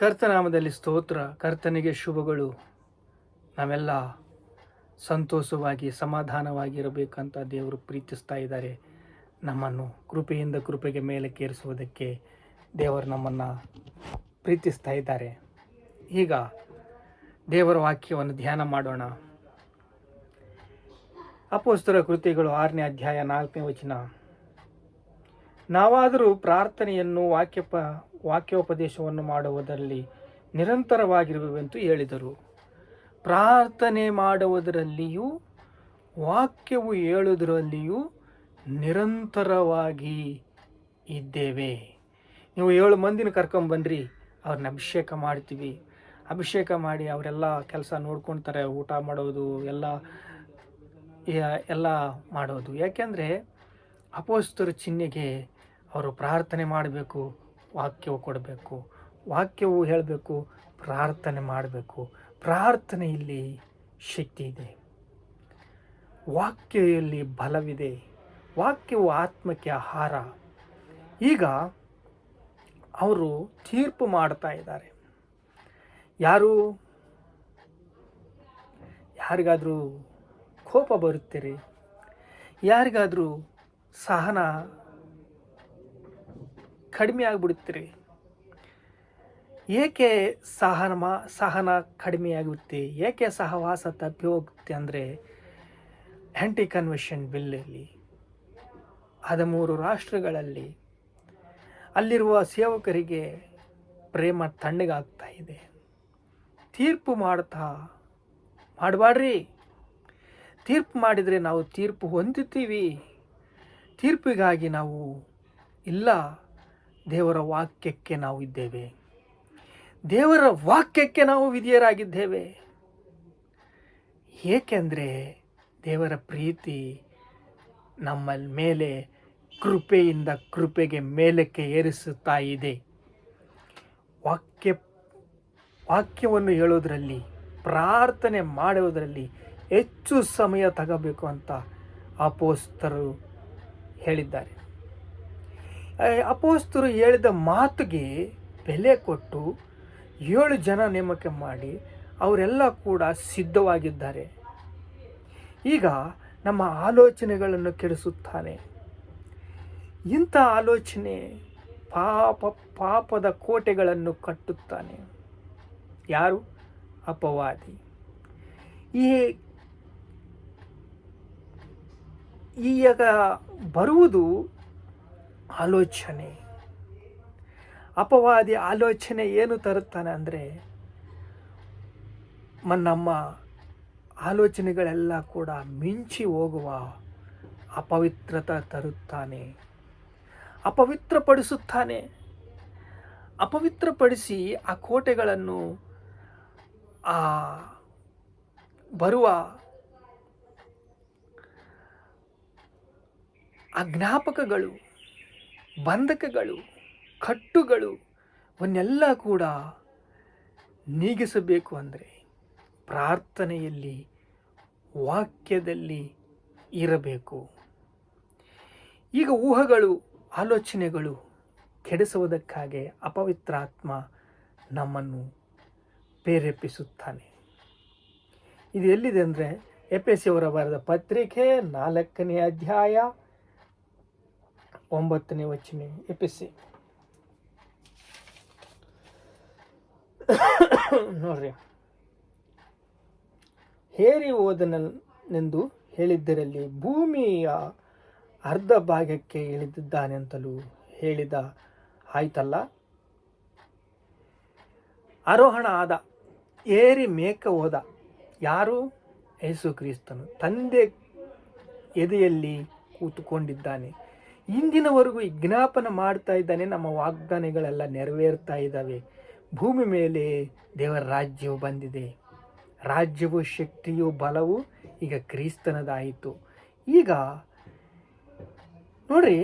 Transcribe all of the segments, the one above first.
ಕರ್ತನಾಮದಲ್ಲಿ ಸ್ತೋತ್ರ. ಕರ್ತನಿಗೆ ಶುಭಗಳು. ನಾವೆಲ್ಲ ಸಂತೋಷವಾಗಿ ಸಮಾಧಾನವಾಗಿರಬೇಕಂತ ದೇವರು ಪ್ರೀತಿಸ್ತಾ ಇದ್ದಾರೆ. ನಮ್ಮನ್ನು ಕೃಪೆಯಿಂದ ಕೃಪೆಗೆ ಮೇಲೆ ಕೇರಿಸುವುದಕ್ಕೆ ದೇವರು ನಮ್ಮನ್ನು ಪ್ರೀತಿಸ್ತಾ ಇದ್ದಾರೆ. ಈಗ ದೇವರ ವಾಕ್ಯವನ್ನು ಧ್ಯಾನ ಮಾಡೋಣ. ಅಪೊಸ್ತಲರ ಕೃತ್ಯಗಳು 6ನೇ ಅಧ್ಯಾಯ 4ನೇ ವಚನ. ನಾವಾದರೂ ಪ್ರಾರ್ಥನೆಯನ್ನು ವಾಕ್ಯೋಪದೇಶವನ್ನು ಮಾಡುವುದರಲ್ಲಿ ನಿರಂತರವಾಗಿರುವೆವೆಂದು ಹೇಳಿದರು. ಪ್ರಾರ್ಥನೆ ಮಾಡುವುದರಲ್ಲಿಯೂ ವಾಕ್ಯವು ಹೇಳುವುದರಲ್ಲಿಯೂ ನಿರಂತರವಾಗಿ ಇದ್ದೇವೆ. ನೀವು 7 ಮಂದಿನ ಕರ್ಕೊಂಬನ್ರಿ, ಅವ್ರನ್ನ ಅಭಿಷೇಕ ಮಾಡ್ತೀವಿ. ಅಭಿಷೇಕ ಮಾಡಿ ಅವರೆಲ್ಲ ಕೆಲಸ ನೋಡ್ಕೊಳ್ತಾರೆ, ಊಟ ಮಾಡೋದು ಎಲ್ಲ ಮಾಡೋದು. ಯಾಕೆಂದರೆ ಅಪೊಸ್ತಲರ ಚಿಹ್ನೆಗೆ ಅವರು ಪ್ರಾರ್ಥನೆ ಮಾಡಬೇಕು, ವಾಕ್ಯವು ಕೊಡಬೇಕು, ವಾಕ್ಯವು ಹೇಳಬೇಕು, ಪ್ರಾರ್ಥನೆ ಮಾಡಬೇಕು. ಪ್ರಾರ್ಥನೆಯಲ್ಲಿ ಶಕ್ತಿ ಇದೆ, ವಾಕ್ಯದಲ್ಲಿ ಬಲವಿದೆ, ವಾಕ್ಯವು ಆತ್ಮಕ್ಕೆ ಆಹಾರ. ಈಗ ಅವರು ತೀರ್ಪು ಮಾಡ್ತಾ ಇದ್ದಾರೆ. ಯಾರಿಗಾದರೂ ಕೋಪ ಬರುತ್ತೀರಿ, ಯಾರಿಗಾದರೂ ಸಹನ ಕಡಿಮೆ ಆಗಿಬಿಡುತ್ತೀರಿ. ಏಕೆ ಸಹನ ಕಡಿಮೆಯಾಗುತ್ತೆ, ಏಕೆ ಸಹವಾಸ ತಪ್ಪಿ ಹೋಗುತ್ತೆ ಅಂದರೆ, ಆ್ಯಂಟಿ ಕನ್ವೆನ್ಷನ್ ಬಿಲ್ಲಲ್ಲಿ 13 ರಾಷ್ಟ್ರಗಳಲ್ಲಿ ಅಲ್ಲಿರುವ ಸೇವಕರಿಗೆ ಪ್ರೇಮ ತಣ್ಣಗಾಗ್ತಾ ಇದೆ. ತೀರ್ಪು ಮಾಡಬೇಡ್ರಿ. ತೀರ್ಪು ಮಾಡಿದರೆ ನಾವು ತೀರ್ಪು ಹೊಂದುತ್ತೀವಿ. ತೀರ್ಪಿಗಾಗಿ ನಾವು ಇಲ್ಲ, ದೇವರ ವಾಕ್ಯಕ್ಕೆ ನಾವು ಇದ್ದೇವೆ, ದೇವರ ವಾಕ್ಯಕ್ಕೆ ನಾವು ವಿಧೇಯರಾಗಿದ್ದೇವೆ. ಏಕೆಂದರೆ ದೇವರ ಪ್ರೀತಿ ನಮ್ಮ ಮೇಲೆ ಕೃಪೆಯಿಂದ ಕೃಪೆಗೆ ಮೇಲಕ್ಕೆ ಏರಿಸುತ್ತಾ ಇದೆ. ವಾಕ್ಯವನ್ನು ಹೇಳೋದ್ರಲ್ಲಿ, ಪ್ರಾರ್ಥನೆ ಮಾಡುವುದರಲ್ಲಿ ಹೆಚ್ಚು ಸಮಯ ತಗೋಬೇಕು ಅಂತ ಅಪೊಸ್ತಲರು ಹೇಳಿದ್ದಾರೆ. ಅಪೊಸ್ತಲರು ಹೇಳಿದ ಮಾತಿಗೆ ಬೆಲೆ ಕೊಟ್ಟು 7 ಜನ ನೇಮಕ ಮಾಡಿ ಅವರೆಲ್ಲ ಕೂಡ ಸಿದ್ಧವಾಗಿದ್ದಾರೆ. ಈಗ ನಮ್ಮ ಆಲೋಚನೆಗಳನ್ನು ಕೆಡಿಸುತ್ತಾನೆ. ಇಂಥ ಆಲೋಚನೆ ಪಾಪದ ಕೋಟೆಗಳನ್ನು ಕಟ್ಟುತ್ತಾನೆ. ಯಾರು? ಅಪವಾದಿ. ಈಗ ಬರುವುದು ಆಲೋಚನೆ. ಅಪವಾದಿ ಆಲೋಚನೆ ಏನು ತರುತ್ತಾನೆ ಅಂದರೆ, ನಮ್ಮ ಆಲೋಚನೆಗಳೆಲ್ಲ ಕೂಡ ಮಿಂಚಿ ಹೋಗುವ ಅಪವಿತ್ರತೆ ತರುತ್ತಾನೆ, ಅಪವಿತ್ರಪಡಿಸುತ್ತಾನೆ. ಅಪವಿತ್ರಪಡಿಸಿ ಆ ಕೋಟೆಗಳನ್ನು, ಬರುವ ಜ್ಞಾಪಕಗಳು, ಬಂಧಕಗಳು, ಕಟ್ಟುಗಳು ಅವನ್ನೆಲ್ಲ ಕೂಡ ನೀಗಿಸಬೇಕು ಅಂದರೆ ಪ್ರಾರ್ಥನೆಯಲ್ಲಿ, ವಾಕ್ಯದಲ್ಲಿ ಇರಬೇಕು. ಈಗ ಊಹೆಗಳು, ಆಲೋಚನೆಗಳು ಕೆಡಿಸುವುದಕ್ಕಾಗಿ ಅಪವಿತ್ರಾತ್ಮ ನಮ್ಮನ್ನು ಪ್ರೇರೇಪಿಸುತ್ತಾನೆ. ಇದು ಎಲ್ಲಿದೆ ಅಂದರೆ, ಎಫೆಸದವರ ಬರೆದ ಪತ್ರಿಕೆ 4ನೇ ಅಧ್ಯಾಯ 9ನೇ ವಚನ. ಎಫೆಸ ನೋಡ್ರಿ, ಹೇರಿ ಹೋದನೆಂದು ಹೇಳಿದ್ದರಲ್ಲಿ ಭೂಮಿಯ ಅರ್ಧ ಭಾಗಕ್ಕೆ ಇಳಿದಿದ್ದಾನೆಂತಲೂ ಹೇಳಿದ ಆಯ್ತಲ್ಲ. ಆರೋಹಣ ಆದ, ಏರಿ ಮೇಕ ಹೋದ. ಯಾರು? ಯೇಸು ಕ್ರಿಸ್ತನು ತಂದೆ ಎದೆಯಲ್ಲಿ ಕೂತುಕೊಂಡಿದ್ದಾನೆ. ಇಂದಿನವರೆಗೂ ವಿಜ್ಞಾಪನೆ ಮಾಡ್ತಾ ಇದ್ದಾನೆ. ನಮ್ಮ ವಾಗ್ದಾನಗಳೆಲ್ಲ ನೆರವೇರ್ತಾ ಇದ್ದಾವೆ. ಭೂಮಿ ಮೇಲೆ ದೇವರ ರಾಜ್ಯವು ಬಂದಿದೆ. ರಾಜ್ಯವು, ಶಕ್ತಿಯು, ಬಲವು ಈಗ ಕ್ರಿಸ್ತನದಾಯಿತು. ಈಗ ನೋಡ್ರಿ,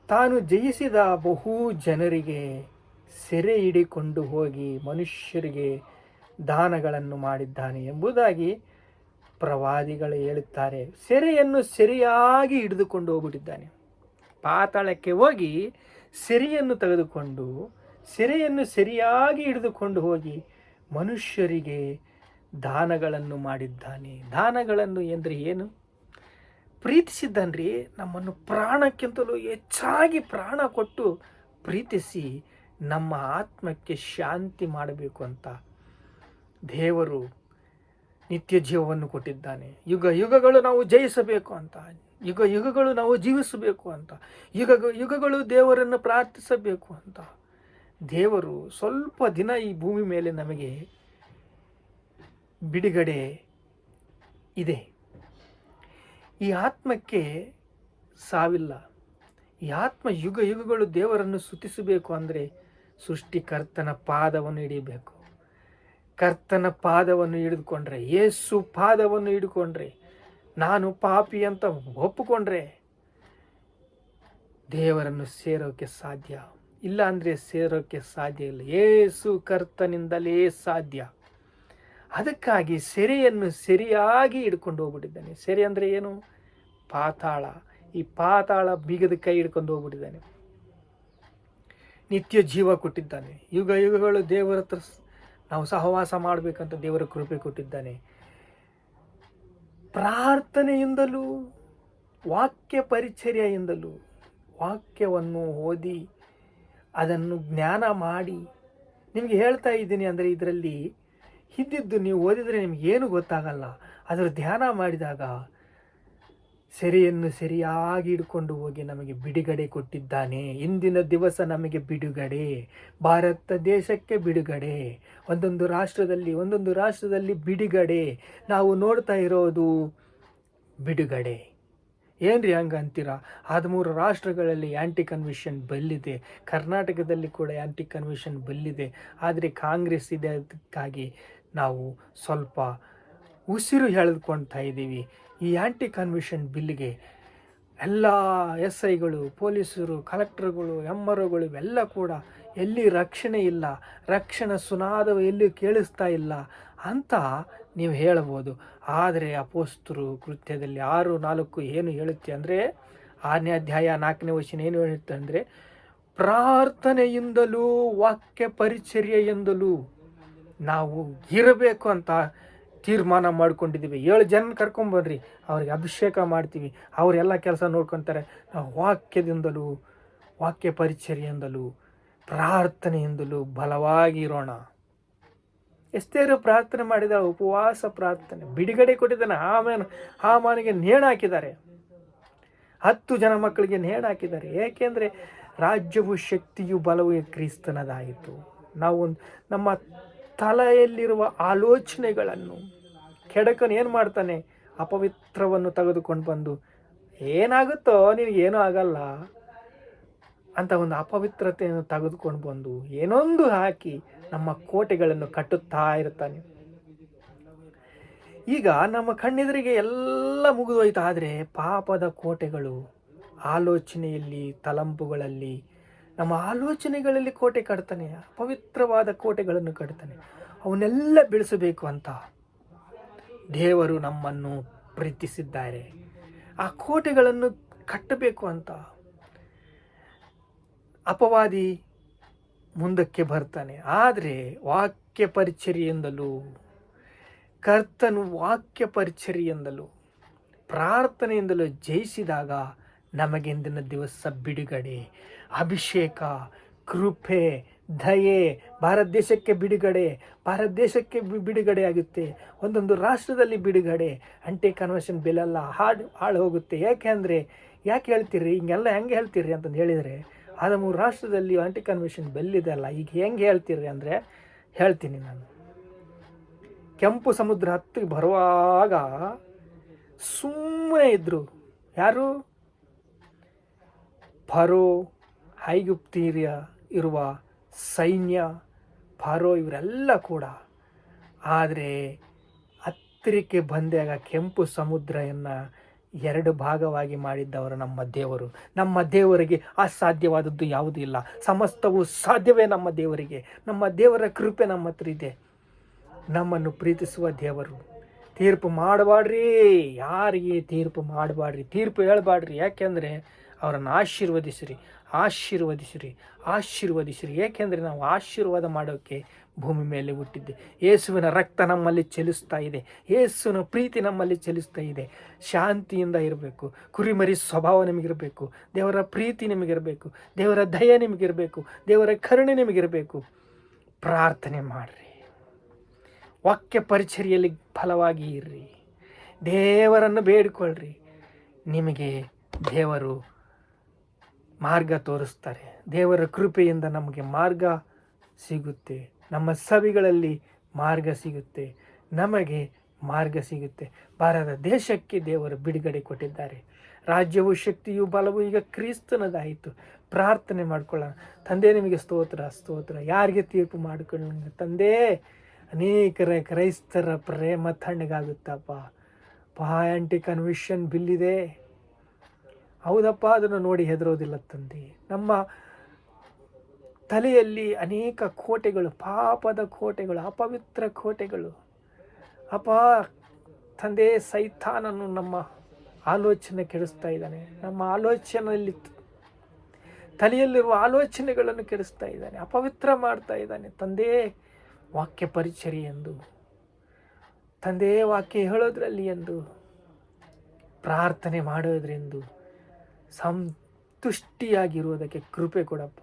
ತಾನು ಜಯಿಸಿದ ಬಹು ಜನರಿಗೆ ಸೆರೆ ಹಿಡಿಕೊಂಡು ಹೋಗಿ ಮನುಷ್ಯರಿಗೆ ದಾನಗಳನ್ನು ಮಾಡಿದ್ದಾನೆ ಎಂಬುದಾಗಿ ಪ್ರವಾದಿಗಳು ಹೇಳುತ್ತಾರೆ. ಸೆರೆಯನ್ನು ಸರಿಯಾಗಿ ಹಿಡಿದುಕೊಂಡು ಹೋಗ್ಬಿಟ್ಟಿದ್ದಾನೆ. ಪಾತಾಳಕ್ಕೆ ಹೋಗಿ ಸೆರೆಯನ್ನು ತೆಗೆದುಕೊಂಡು ಸೆರೆಯನ್ನು ಸರಿಯಾಗಿ ಹಿಡಿದುಕೊಂಡು ಹೋಗಿ ಮನುಷ್ಯರಿಗೆ ದಾನಗಳನ್ನು ಮಾಡಿದ್ದಾನೆ. ದಾನಗಳನ್ನು ಎಂದರೆ ಏನು? ಪ್ರೀತಿಸಿದ್ದಾನ್ರಿ. ನಮ್ಮನ್ನು ಪ್ರಾಣಕ್ಕಿಂತಲೂ ಹೆಚ್ಚಾಗಿ ಪ್ರಾಣ ಕೊಟ್ಟು ಪ್ರೀತಿಸಿ ನಮ್ಮ ಆತ್ಮಕ್ಕೆ ಶಾಂತಿ ಮಾಡಬೇಕು ಅಂತ ದೇವರು ನಿತ್ಯ ಜೀವವನ್ನು ಕೊಟ್ಟಿದ್ದಾನೆ. ಯುಗ ಯುಗಗಳು ನಾವು ಜಯಿಸಬೇಕು ಅಂತ, ಯುಗ ಯುಗಗಳು ನಾವು ಜೀವಿಸಬೇಕು ಅಂತ, ಯುಗಗಳು ದೇವರನ್ನು ಪ್ರಾರ್ಥಿಸಬೇಕು ಅಂತ ದೇವರು ಸ್ವಲ್ಪ ದಿನ ಈ ಭೂಮಿ ಮೇಲೆ ನಮಗೆ ಬಿಡುಗಡೆ ಇದೆ. ಈ ಆತ್ಮಕ್ಕೆ ಸಾವಿಲ್ಲ. ಈ ಆತ್ಮ ಯುಗ ಯುಗಗಳು ದೇವರನ್ನು ಸ್ತುತಿಸಬೇಕು ಅಂದರೆ ಸೃಷ್ಟಿಕರ್ತನ ಪಾದವನ್ನು ಹಿಡಿಯಬೇಕು. ಕರ್ತನ ಪಾದವನ್ನು ಹಿಡಿದುಕೊಂಡ್ರೆ, ಯೇಸು ಪಾದವನ್ನು ಹಿಡ್ಕೊಂಡ್ರೆ, ನಾನು ಪಾಪಿ ಅಂತ ಒಪ್ಪಿಕೊಂಡ್ರೆ ದೇವರನ್ನು ಸೇರೋಕ್ಕೆ ಸಾಧ್ಯ. ಇಲ್ಲ ಅಂದರೆ ಸೇರೋಕ್ಕೆ ಸಾಧ್ಯ ಇಲ್ಲ. ಯೇಸು ಕರ್ತನಿಂದಲೇ ಸಾಧ್ಯ. ಅದಕ್ಕಾಗಿ ಸೆರೆಯನ್ನು ಸರಿಯಾಗಿ ಹಿಡ್ಕೊಂಡು ಹೋಗ್ಬಿಟ್ಟಿದ್ದಾನೆ. ಸೆರೆ ಅಂದರೆ ಏನು? ಪಾತಾಳ. ಈ ಪಾತಾಳ ಬೀಗದ ಕೈ ಹಿಡ್ಕೊಂಡು ಹೋಗ್ಬಿಟ್ಟಿದ್ದಾನೆ. ನಿತ್ಯ ಜೀವ ಕೊಟ್ಟಿದ್ದಾನೆ. ಯುಗ ಯುಗಗಳು ದೇವರ ಹತ್ರ ನಾವು ಸಹವಾಸ ಮಾಡಬೇಕಂತ ದೇವರ ಕೃಪೆ ಕೊಟ್ಟಿದ್ದಾನೆ. ಪ್ರಾರ್ಥನೆಯಿಂದಲೂ ವಾಕ್ಯ ಪರಿಚರ್ಯೆಯಿಂದಲೂ ವಾಕ್ಯವನ್ನು ಓದಿ ಅದನ್ನು ಜ್ಞಾನ ಮಾಡಿ ನಿಮಗೆ ಹೇಳ್ತಾ ಇದ್ದೀನಿ. ಅಂದರೆ ಇದರಲ್ಲಿ ಇದ್ದಿದ್ದು ನೀವು ಓದಿದರೆ ನಿಮಗೇನು ಗೊತ್ತಾಗಲ್ಲ. ಅದರ ಧ್ಯಾನ ಮಾಡಿದಾಗ ಸೆರೆಯನ್ನು ಸರಿಯಾಗಿ ಹಿಡ್ಕೊಂಡು ಹೋಗಿ ನಮಗೆ ಬಿಡುಗಡೆ ಕೊಟ್ಟಿದ್ದಾನೆ. ಇಂದಿನ ದಿವಸ ನಮಗೆ ಬಿಡುಗಡೆ, ಭಾರತ ದೇಶಕ್ಕೆ ಬಿಡುಗಡೆ, ಒಂದೊಂದು ರಾಷ್ಟ್ರದಲ್ಲಿ ಬಿಡುಗಡೆ. ನಾವು ನೋಡ್ತಾ ಇರೋದು ಬಿಡುಗಡೆ. ಏನ್ರಿ ಹಂಗೆ ಅಂತೀರಾ? 13 ರಾಷ್ಟ್ರಗಳಲ್ಲಿ ಆ್ಯಂಟಿ ಕನ್ವೆನ್ಷನ್ ಬಲ್ಲಿದೆ. ಕರ್ನಾಟಕದಲ್ಲಿ ಕೂಡ ಆ್ಯಂಟಿ ಕನ್ವೆನ್ಷನ್ ಬಲ್ಲಿದೆ. ಆದರೆ ಕಾಂಗ್ರೆಸ್ ಇದೆ, ಅದಕ್ಕಾಗಿ ನಾವು ಸ್ವಲ್ಪ ಉಸಿರು ಎಳೆದುಕೊಳ್ತಾ ಇದ್ದೀವಿ. ಈ ಆ್ಯಂಟಿ ಕನ್ವೆನ್ಷನ್ ಬಿಲ್ಗೆ ಎಲ್ಲ SIಗಳು, ಪೊಲೀಸರು, ಕಲೆಕ್ಟರ್ಗಳು, MROಗಳು ಇವೆಲ್ಲ ಕೂಡ ಎಲ್ಲಿ ರಕ್ಷಣೆ ಇಲ್ಲ, ರಕ್ಷಣಾ ಸುನಾದ ಎಲ್ಲಿ ಕೇಳಿಸ್ತಾ ಇಲ್ಲ ಅಂತ ನೀವು ಹೇಳಬಹುದು. ಆದರೆ ಅಪೊಸ್ತಲರ ಕೃತ್ಯದಲ್ಲಿ 6:4 ಏನು ಹೇಳುತ್ತೆ ಅಂದರೆ, 6ನೇ ಅಧ್ಯಾಯ 4ನೇ ವಚನ ಏನು ಹೇಳುತ್ತೆ ಅಂದರೆ, ಪ್ರಾರ್ಥನೆಯಿಂದಲೂ ವಾಕ್ಯ ಪರಿಚರ್ಯೆಯಿಂದಲೂ ನಾವು ಇರಬೇಕು ಅಂತ ತೀರ್ಮಾನ ಮಾಡ್ಕೊಂಡಿದ್ದೀವಿ. 7 ಜನ ಕರ್ಕೊಂಬರ್ರಿ, ಅವ್ರಿಗೆ ಅಭಿಷೇಕ ಮಾಡ್ತೀವಿ, ಅವರೆಲ್ಲ ಕೆಲಸ ನೋಡ್ಕೊತಾರೆ. ನಾವು ವಾಕ್ಯದಿಂದಲೂ ವಾಕ್ಯ ಪರಿಚರ್ಯೆಯಿಂದಲೂ ಪ್ರಾರ್ಥನೆಯಿಂದಲೂ ಬಲವಾಗಿ ಇರೋಣ. ಎಸ್ತೇರು ಪ್ರಾರ್ಥನೆ ಮಾಡಿದ ಉಪವಾಸ ಪ್ರಾರ್ಥನೆ, ಬಿಡುಗಡೆ ಕೊಟ್ಟಿದ್ದಾನೆ. ಹಾಮಾನಿಗೆ ನೇಣು ಹಾಕಿದ್ದಾರೆ. 10 ಜನ ಮಕ್ಕಳಿಗೆ ನೇಣು ಹಾಕಿದ್ದಾರೆ. ಏಕೆಂದರೆ ರಾಜ್ಯವು ಶಕ್ತಿಯು ಬಲವು ಕ್ರಿಸ್ತನದಾಯಿತು. ನಾವು ನಮ್ಮ ತಲೆಯಲ್ಲಿರುವ ಆಲೋಚನೆಗಳನ್ನು ಕೆಡಕನು ಏನು ಮಾಡ್ತಾನೆ? ಅಪವಿತ್ರವನ್ನು ತೆಗೆದುಕೊಂಡು ಬಂದು ಏನಾಗುತ್ತೋ ನಿನಗೇನೂ ಆಗಲ್ಲ ಅಂತ ಒಂದು ಅಪವಿತ್ರತೆಯನ್ನು ತೆಗೆದುಕೊಂಡು ಬಂದು ಏನೊಂದು ಹಾಕಿ ನಮ್ಮ ಕೋಟೆಗಳನ್ನು ಕಟ್ಟುತ್ತಾ ಇರ್ತಾನೆ. ಈಗ ನಮ್ಮ ಕಣ್ಣೆದುರಿಗೆ ಎಲ್ಲ ಮುಗಿದೋಯ್ತು. ಆದರೆ ಪಾಪದ ಕೋಟೆಗಳು ಆಲೋಚನೆಯಲ್ಲಿ, ತಲಂಪುಗಳಲ್ಲಿ, ನಮ್ಮ ಆಲೋಚನೆಗಳಲ್ಲಿ ಕೋಟೆ ಕಟ್ತಾನೆ. ಪವಿತ್ರವಾದ ಕೋಟೆಗಳನ್ನು ಕಟ್ತಾನೆ. ಅವನ್ನೆಲ್ಲ ಬೆಳೆಸಬೇಕು ಅಂತ ದೇವರು ನಮ್ಮನ್ನು ಪ್ರೀತಿಸಿದ್ದಾರೆ. ಆ ಕೋಟೆಗಳನ್ನು ಕಟ್ಟಬೇಕು ಅಂತ ಅಪವಾದಿ ಮುಂದಕ್ಕೆ ಬರ್ತಾನೆ. ಆದರೆ ವಾಕ್ಯ ಪರಿಚರ್ಯೆಯಿಂದಲೂ, ಕರ್ತನು ವಾಕ್ಯ ಪರಿಚರ್ಯೆಯಿಂದಲೂ ಪ್ರಾರ್ಥನೆಯಿಂದಲೂ ಜಯಿಸಿದಾಗ ನಮಗೆಂದಿನ ದಿವಸ ಬಿಡುಗಡೆ, ಅಭಿಷೇಕ, ಕೃಪೆ, ದಯೆ, ಭಾರತ ದೇಶಕ್ಕೆ ಬಿಡುಗಡೆ ಆಗುತ್ತೆ. ಒಂದೊಂದು ರಾಷ್ಟ್ರದಲ್ಲಿ ಬಿಡುಗಡೆ. ಆ್ಯಂಟಿ ಕನ್ವೆನ್ಷನ್ ಬಿಲ್ಲೆಲ್ಲ ಹಾಳು ಹೋಗುತ್ತೆ. ಯಾಕೆ ಹೇಳ್ತೀರಿ ಹಿಂಗೆಲ್ಲ ಹೆಂಗೆ ಹೇಳ್ತೀರಿ ಅಂತಂದು ಹೇಳಿದರೆ, 13 ರಾಷ್ಟ್ರದಲ್ಲಿ ಆ್ಯಂಟಿ ಕನ್ವೆನ್ಷನ್ ಬಿಲ್ಲಿದೆ ಅಲ್ಲ, ಈಗ ಹೆಂಗೆ ಹೇಳ್ತೀರಿ ಅಂದರೆ ಹೇಳ್ತೀನಿ ನಾನು. ಕೆಂಪು ಸಮುದ್ರ ಹತ್ತಿಗೆ ಬರುವಾಗ ಸುಮ್ಮನೆ ಇದ್ದರು. ಯಾರು? ಫರೋ, ಐಗುಪ್ತಿಯ ಇರುವ ಸೈನ್ಯ, ಫರೋ ಇವರೆಲ್ಲ ಕೂಡ. ಆದರೆ ಹತ್ತಿರಕ್ಕೆ ಬಂದಾಗ ಕೆಂಪು ಸಮುದ್ರವನ್ನು 2 ಭಾಗವಾಗಿ ಮಾಡಿದ್ದವರು ನಮ್ಮ ದೇವರು. ನಮ್ಮ ದೇವರಿಗೆ ಅಸಾಧ್ಯವಾದದ್ದು ಯಾವುದೂ ಇಲ್ಲ. ಸಮಸ್ತವೂ ಸಾಧ್ಯವೇ ನಮ್ಮ ದೇವರಿಗೆ. ನಮ್ಮ ದೇವರ ಕೃಪೆ ನಮ್ಮ ಹತ್ರ ಇದೆ. ನಮ್ಮನ್ನು ಪ್ರೀತಿಸುವ ದೇವರು. ತೀರ್ಪು ಮಾಡಬಾಡ್ರಿ, ಯಾರಿಗೆ ತೀರ್ಪು ಮಾಡಬಾಡ್ರಿ, ತೀರ್ಪು ಹೇಳ್ಬಾಡ್ರಿ. ಯಾಕೆಂದರೆ ಅವರನ್ನು ಆಶೀರ್ವದಿಸಿರಿ. ಆಶೀರ್ವದಿಸಿರಿ, ಆಶೀರ್ವದಿಸಿರಿ. ಏಕೆಂದರೆ ನಾವು ಆಶೀರ್ವಾದ ಮಾಡೋಕ್ಕೆ ಭೂಮಿ ಮೇಲೆ ಹುಟ್ಟಿದ್ದೆ. ಯೇಸುವಿನ ರಕ್ತ ನಮ್ಮಲ್ಲಿ ಚಲಿಸ್ತಾ ಇದೆ, ಯೇಸುವಿನ ಪ್ರೀತಿ ನಮ್ಮಲ್ಲಿ ಚಲಿಸ್ತಾ ಇದೆ. ಶಾಂತಿಯಿಂದ ಇರಬೇಕು, ಕುರಿಮರಿ ಸ್ವಭಾವ ನಿಮಗಿರಬೇಕು, ದೇವರ ಪ್ರೀತಿ ನಿಮಗಿರಬೇಕು, ದೇವರ ದಯೆ ನಿಮಗಿರಬೇಕು, ದೇವರ ಕರುಣೆ ನಿಮಗಿರಬೇಕು. ಪ್ರಾರ್ಥನೆ ಮಾಡಿರಿ, ವಾಕ್ಯ ಪರಿಚರ್ಯೆಯಲ್ಲಿ ಫಲವಾಗಿ ಇರ್ರಿ, ದೇವರನ್ನು ಬೇಡಿಕೊಳ್ಳ್ರಿ. ನಿಮಗೆ ದೇವರು ಮಾರ್ಗ ತೋರಿಸ್ತಾರೆ. ದೇವರ ಕೃಪೆಯಿಂದ ನಮಗೆ ಮಾರ್ಗ ಸಿಗುತ್ತೆ, ನಮ್ಮ ಸವಿಗಳಲ್ಲಿ ಮಾರ್ಗ ಸಿಗುತ್ತೆ, ನಮಗೆ ಮಾರ್ಗ ಸಿಗುತ್ತೆ. ಭಾರತ ದೇಶಕ್ಕೆ ದೇವರು ಬಿಡುಗಡೆ ಕೊಟ್ಟಿದ್ದಾರೆ. ರಾಜ್ಯವು ಶಕ್ತಿಯು ಬಲವು ಈಗ ಕ್ರಿಸ್ತನದಾಯಿತು. ಪ್ರಾರ್ಥನೆ ಮಾಡ್ಕೊಳ್ಳೋಣ. ತಂದೆ ನಿಮಗೆ ಸ್ತೋತ್ರ, ಸ್ತೋತ್ರ. ಯಾರಿಗೆ ತೀರ್ಪು ಮಾಡಿಕೊಳ್ಳ ತಂದೆ? ಅನೇಕರ ಕ್ರೈಸ್ತರ ಪ್ರೇಮ ತಣ್ಣಗಾಗುತ್ತಪ್ಪ. ಆ್ಯಂಟಿ ಕನ್ವಿಷನ್ ಬಿಲ್ ಇದೆ, ಹೌದಪ್ಪ, ಅದನ್ನು ನೋಡಿ ಹೆದರೋದಿಲ್ಲ ತಂದೆ. ನಮ್ಮ ತಲೆಯಲ್ಲಿ ಅನೇಕ ಕೋಟೆಗಳು, ಪಾಪದ ಕೋಟೆಗಳು, ಅಪವಿತ್ರ ಕೋಟೆಗಳು. ಅಪ್ಪ ತಂದೆ, ಸೈತಾನನು ನಮ್ಮ ಆಲೋಚನೆ ಕೆಡಿಸ್ತಾ ಇದ್ದಾನೆ. ನಮ್ಮ ಆಲೋಚನೆಯಲ್ಲಿ ತಲೆಯಲ್ಲಿರುವ ಆಲೋಚನೆಗಳನ್ನು ಕೆಡಿಸ್ತಾ ಇದ್ದಾನೆ, ಅಪವಿತ್ರ ಮಾಡ್ತಾ ಇದ್ದಾನೆ. ತಂದೆ, ವಾಕ್ಯ ಪರಿಚರ್ಯೆ ಎಂದು, ತಂದೆ ವಾಕ್ಯ ಹೇಳೋದ್ರಲ್ಲಿ ಎಂದು, ಪ್ರಾರ್ಥನೆ ಮಾಡೋದ್ರೆಂದು ಸಂತುಷ್ಟಿಯಾಗಿರುವುದಕ್ಕೆ ಕೃಪೆ ಕೊಡಪ್ಪ.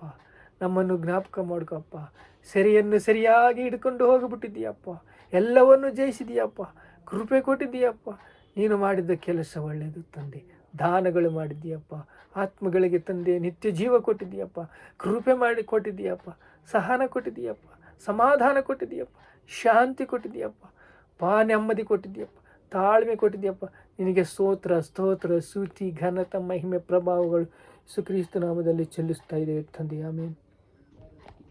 ನಮ್ಮನ್ನು ಜ್ಞಾಪಕ ಮಾಡ್ಕೊಪ್ಪ. ಸೆರೆಯನ್ನು ಸರಿಯಾಗಿ ಹಿಡ್ಕೊಂಡು ಹೋಗಿಬಿಟ್ಟಿದ್ದೀಯಪ್ಪ, ಎಲ್ಲವನ್ನು ಜಯಿಸಿದೀಯಪ್ಪ, ಕೃಪೆ ಕೊಟ್ಟಿದ್ದೀಯಪ್ಪ. ನೀನು ಮಾಡಿದ ಕೆಲಸ ಒಳ್ಳೆಯದು ತಂದೆ. ದಾನಗಳು ಮಾಡಿದ್ದೀಯಪ್ಪ, ಆತ್ಮಗಳಿಗೆ ತಂದೆ ನಿತ್ಯ ಜೀವ ಕೊಟ್ಟಿದ್ದೀಯಪ್ಪ, ಕೃಪೆ ಮಾಡಿ ಕೊಟ್ಟಿದ್ದೀಯಪ್ಪ, ಸಹನ ಕೊಟ್ಟಿದ್ದೀಯಪ್ಪ, ಸಮಾಧಾನ ಕೊಟ್ಟಿದ್ದೀಯಪ್ಪ, ಶಾಂತಿ ಕೊಟ್ಟಿದ್ದೀಯಪ್ಪ, ನೆಮ್ಮದಿ ಕೊಟ್ಟಿದ್ದೀಯಪ್ಪ, ತಾಳ್ಮೆ ಕೊಟ್ಟಿದ್ದೀಯಪ್ಪ. ನಿನಗೆ ಸ್ತೋತ್ರ, ಸ್ತೋತ್ರ, ಸ್ತುತಿ, ಘನತ, ಮಹಿಮೆ, ಪ್ರಭಾವಗಳು ಯೇಸು ಕ್ರಿಸ್ತ ನಾಮದಲ್ಲಿ ಚೆಲ್ಲಿಸ್ತಾ ಇದ್ದೇವೆ ತಂದೆ. ಆಮೇಲೆ